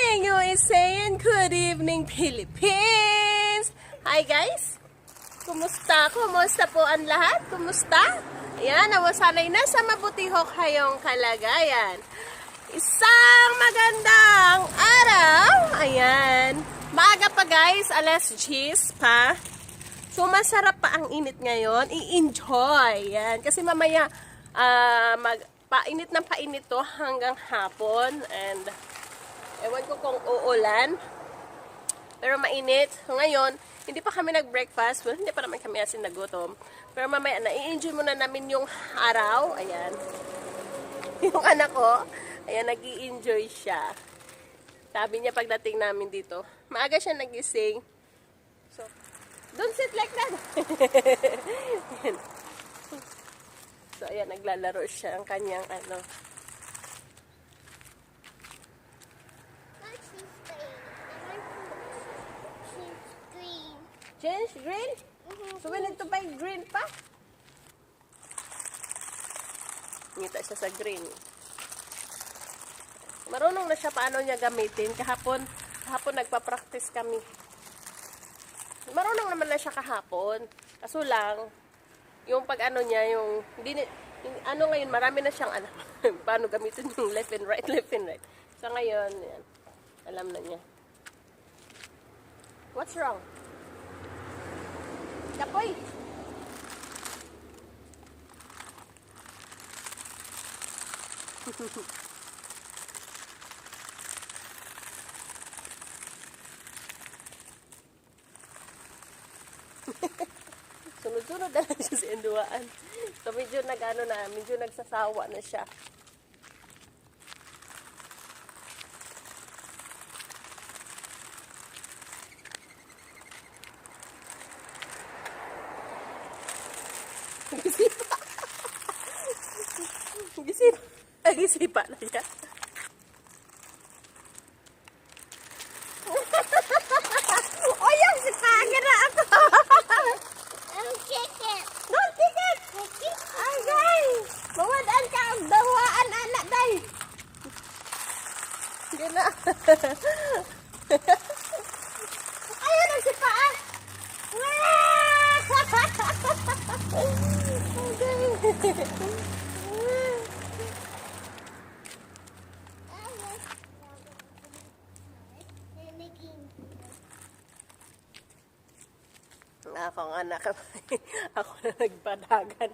evening, USA, and good evening, Philippines! Hi guys! Kumusta? Kumusta po ang lahat? Kumusta? Ayan, nawasanay na sa mabuti ho kayong kalagayan. Isang magandang araw! Ayan, maaga pa guys, alas 10 pa. So, masarap pa ang init ngayon. I-enjoy! Yan. Kasi mamaya, painit ng painit to hanggang hapon. And, ewan ko kung uulan. Pero mainit. So, ngayon, hindi pa kami nag-breakfast. Well, hindi pa naman kami asin nagutom. Pero mamaya, na-i-enjoy muna namin yung araw. Ayan. Yung anak ko, ayan, nag-i-enjoy siya. Sabi niya pagdating namin dito, maaga siya nagising. So, don't sit like that. So, ayan, naglalaro siya ang kanyang ano. Change green? So, we need to buy green pa? Ngita siya sa green. Marunong na siya paano niya gamitin. Kahapon nagpa-practice kami. Marunong naman na siya kahapon. Kaso lang, yung pag ano niya, yung, ano ngayon, marami na siyang alam. Paano gamitin yung left and right. So ngayon, yan, alam na niya. What's wrong? Kapoy! Sunod-sunod na lang siya sa enduaan. So, medyo nagsasawa na siya. Gisipa na siya. Oh, yung sipagin na ako! Don't kick it! Ay, guys! Mawadaan ka ang dawaan, anak, day! Sige na. Ayun ang sipaan! Okay. Akong anak, ako na nagpadagan.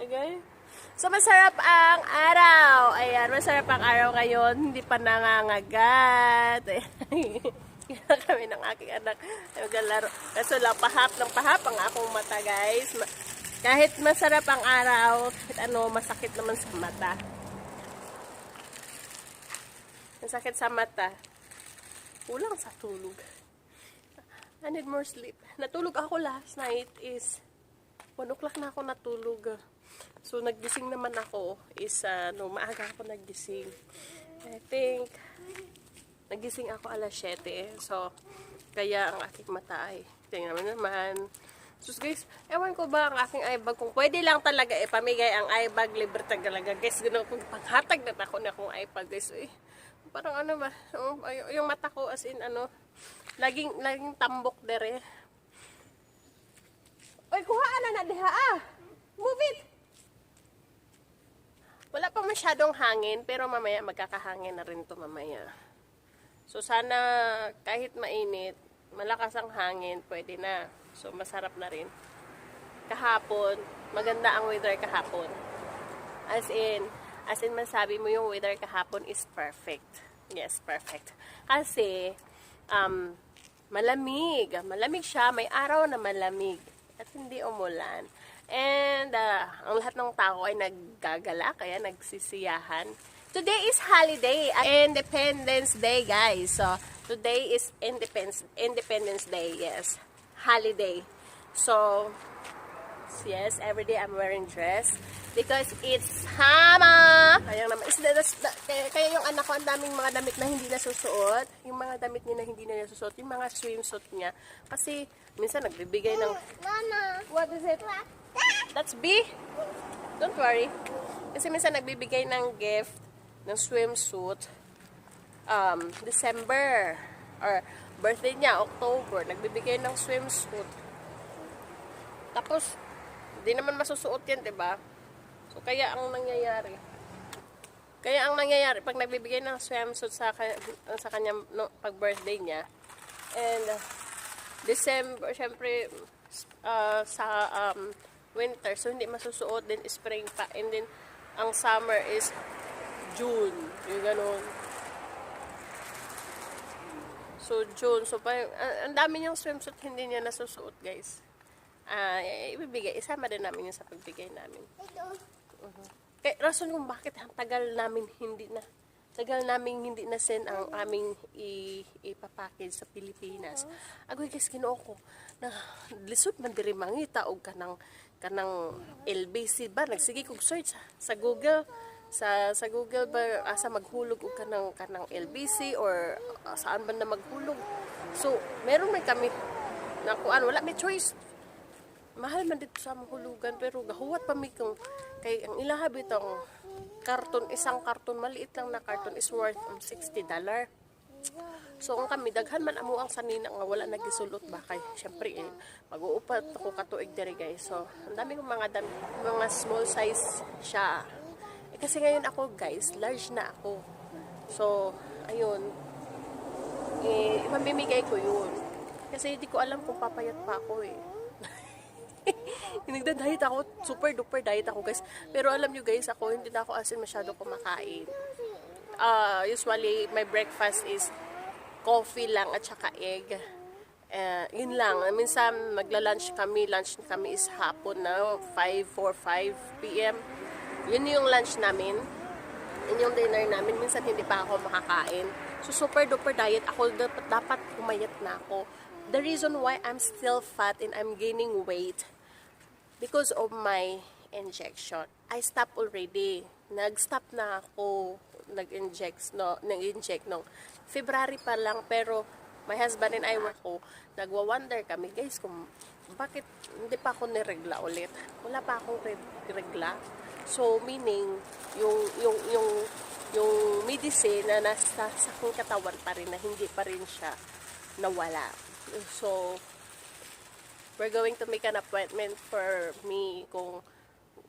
Okay? So, masarap ang araw. Ayan, masarap ang araw ngayon. Hindi pa nangangagat. Kaya kami ng aking anak naglalaro. Kaso lang, pahap ang akong mata, guys. Kahit masarap ang araw, kahit ano, masakit naman sa mata. Masakit sa mata. Kulang sa tulog. I need more sleep. Natulog ako last night is 1 o'clock na ako natulog. So, naggising naman ako is maaga ako naggising. I think naggising ako alas 7. So, kaya ang aking mata ay tingnan naman. So, guys, ewan ko ba ang aking eye bag, kung pwede lang talaga pamigay ang eye bag, libre talaga. Guys, gano'n kung panghatag na ako na akong eye bag, guys. Parang ano ba, yung mata ko as in laging tambok dere. Oy, kuhaan na diha Move it. Wala pa masyadong hangin, pero mamaya magkakahangin na rin to mamaya. So sana kahit mainit, malakas ang hangin, pwede na. So masarap na rin. Kahapon, maganda ang weather kahapon. As in masabi mo yung weather kahapon is perfect. Yes, perfect. Kasi malamig siya, may araw na malamig at hindi umulan. And ang lahat ng tao ay naggagala, kaya nagsisiyahan. Today is holiday, Independence Day, guys. So today is Independence Day, yes. Holiday. So yes, every day I'm wearing dress because it's summer. Kaya naman, kaya yung anak ko, ang daming mga damit na hindi nasusuot. Yung mga damit niya na hindi na nasusuot, yung mga swimsuit niya. Kasi, minsan nagbibigay ng... Mama! What is it? That's B? Don't worry. Kasi minsan nagbibigay ng gift, ng swimsuit. December. Or birthday niya, October. Nagbibigay ng swimsuit. Tapos, hindi naman masusuot yan, diba? So, kaya ang nangyayari, pag nagbibigay ng swimsuit sa kanya no, pag birthday niya, and December, syempre, sa winter, so hindi masusuot din spring pa, and then ang summer is June, yung ganun. So June, so ang dami niyang swimsuit hindi niya nasusuot, guys. Ibibigay, isama din namin yun sa pagbigay namin. Kaya rason kung bakit ang tagal namin hindi na send ang aming ipapackage sa Pilipinas. Agoy guys, kinuo ko na lisod man diri mangita og kanang LBC ba nagsige kog search sa Google sa Google ba asa maghulog og kanang LBC or saan ba na maghulog. So meron man kami na kuan, wala may choice. Mahal man dito sa mahulugan pero gahuwat pa mi kung kay ang ilaha bitong karton, isang karton, maliit lang na karton is worth $60. So ang kami daghan man amo ang sanina nga wala nagisulot ba kay syempre mag-uupat ako katuig diri guys. So ang dami kong mga small size siya. Kasi ngayon ako guys, large na ako. So ayun, mamimigay ko yun. Kasi hindi ko alam kung papayat pa ako Nagda-diet ako, super duper diet ako guys. Pero alam nyo guys, ako hindi na ako asin masyado kumakain. Usually my breakfast is coffee lang at saka egg. Yun lang. Minsan magla-lunch kami. Lunch kami is hapon na 5 p.m. Yun yung lunch namin. Yun yung dinner namin. Minsan hindi pa ako makakain. So super duper diet ako. Dapat pumayat na ako. The reason why I'm still fat and I'm gaining weight because of my injection. I stopped already. Nag-stop na ako nag-inject nung February pa lang, pero my husband and I nagwa-wonder kami guys kung bakit hindi pa ako niregla ulit. Wala pa akong regla. So meaning yung medicine na nasa sa aking katawan pa rin na hindi pa rin siya nawala. So we're going to make an appointment for me kung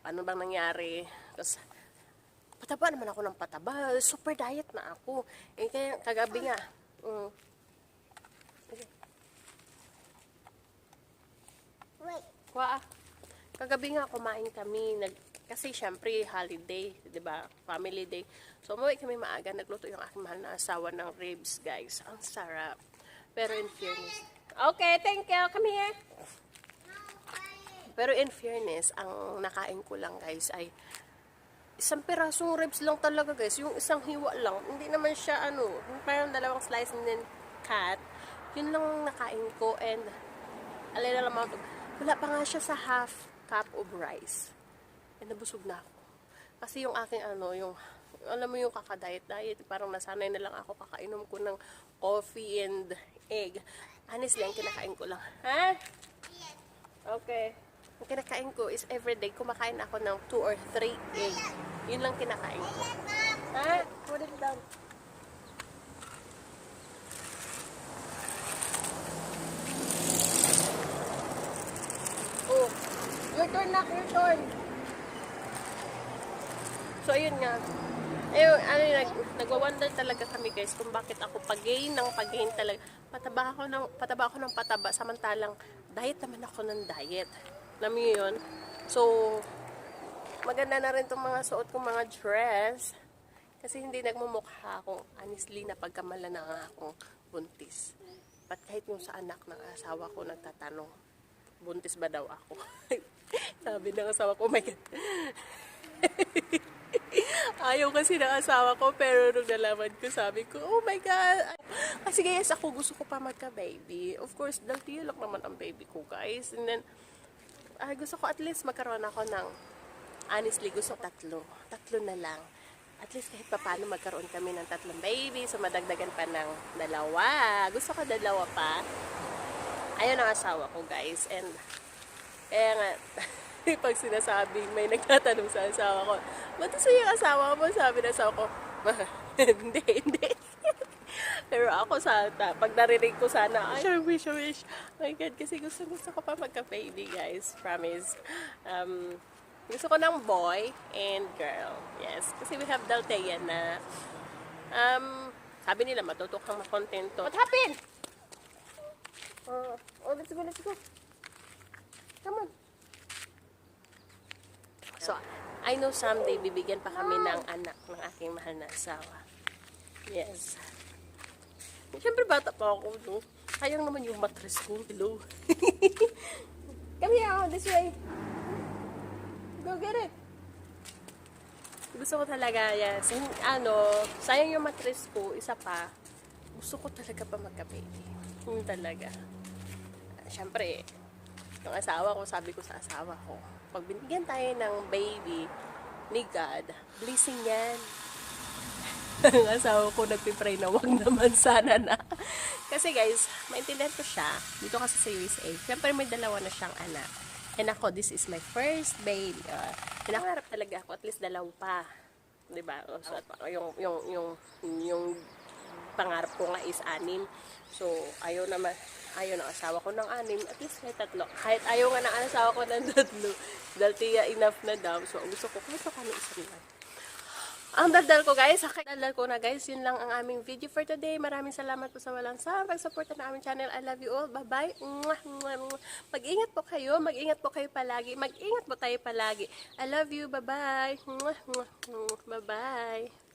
ano bang nangyari. Kasi pataba naman ako ng pataba. Super diet na ako. Kaya kagabi nga. Kagabi nga kumain kami. Kasi syempre holiday, 'di ba? Family day. So umuwi kami maaga. Nagluto yung aking mahal na asawa ng ribs, guys. Ang sarap. Pero in fairness. Okay, thank you. Come here. Pero in fairness, ang nakain ko lang guys ay isang pirasong ribs lang talaga guys. Yung isang hiwa lang. Hindi naman siya parang dalawang slice and then cut. Yun lang nakain ko and alay na naman wala pa nga siya sa half cup of rice. And nabusog na ako. Kasi yung aking yung alam mo yung kakadiet-diet, parang nasanay na lang ako kakainom ko ng coffee and egg. Honestly, ang kinakain ko lang. Ha? Okay. Ang kinakain ko is everyday, kumakain ako ng 2 or 3 egg. Yun lang kinakain ko. Ha? Put it down. Oh, your turn na, your turn. So, ayun nga. Ayun, nagwa-wonder talaga kami guys kung bakit ako pag-gain talaga. Pataba ako ng pataba samantalang diet naman ako ng diet. Alam niyo yun? So, maganda na rin itong mga suot kong mga dress. Kasi hindi nagmumukha akong honestly na pagkamala na nga akong buntis. But kahit yung sa anak ng asawa ko nagtatanong, buntis ba daw ako? Sabi ng asawa ko, oh my God. Ayaw kasi ng asawa ko, pero nung nalaman ko, sabi ko, oh my God. Kasi guys, ako gusto ko pa magka-baby. Of course, daltiyo lang naman ang baby ko, guys. And then, gusto ko at least magkaroon ako ng, honestly, gusto ko tatlo na lang. At least kahit pa paano magkaroon kami ng 3 baby, so madagdagan pa ng 2. Gusto ko 2 pa. Ayaw ng asawa ko, guys. And, kaya nga, pag sinasabi, may nagtatanong sa asawa ko, ba't gusto yung asawa mo? Sabi ng asawa ko, hindi. Pero ako pag narinig ko sana, ay, wish. My God, kasi gusto ko pa magka-baby, guys. Promise. Gusto ko ng boy and girl. Yes. Kasi we have Daltea na, sabi nila, matutok kang makontento. What happened? Let's go. Come on. So, I know someday bibigyan pa kami ng anak ng aking mahal na asawa. Yes. Siyempre bata pa ako, no? Sayang naman yung mattress ko. Hello. Come here, this way. Go get it. Gusto ko talaga, yes. Sayang yung mattress ko, isa pa. Gusto ko talaga pa magka-baby. Yun talaga. Siyempre, yung asawa ko, sabi ko sa asawa ko, pag binigyan tayo ng baby ni God, blessing yan. Ang asawa ko nagpipray na wag naman sana na. Kasi guys, maintindihan ko siya. Dito kasi sa USA. Siyempre may dalawa na siyang anak. And ako, this is my first baby. Pinakarap talaga ako, at least dalawa pa. Diba? So, yung pangarap ko nga is 6. So, ayaw ng asawa ko ng 6. At least may 3. Kahit ayaw nga ng asawa ko ng 3. Daltea enough na daw. So, gusto ko, kahit ako ng 1 lang. Ang daldal ko guys, yun lang ang aming video for today. Maraming salamat po sa walang sawang pag-suporta ng aming channel. I love you all. Bye-bye. Mag-ingat po kayo. Mag-ingat po kayo palagi. Mag-ingat po tayo palagi. I love you. Bye-bye. Bye-bye.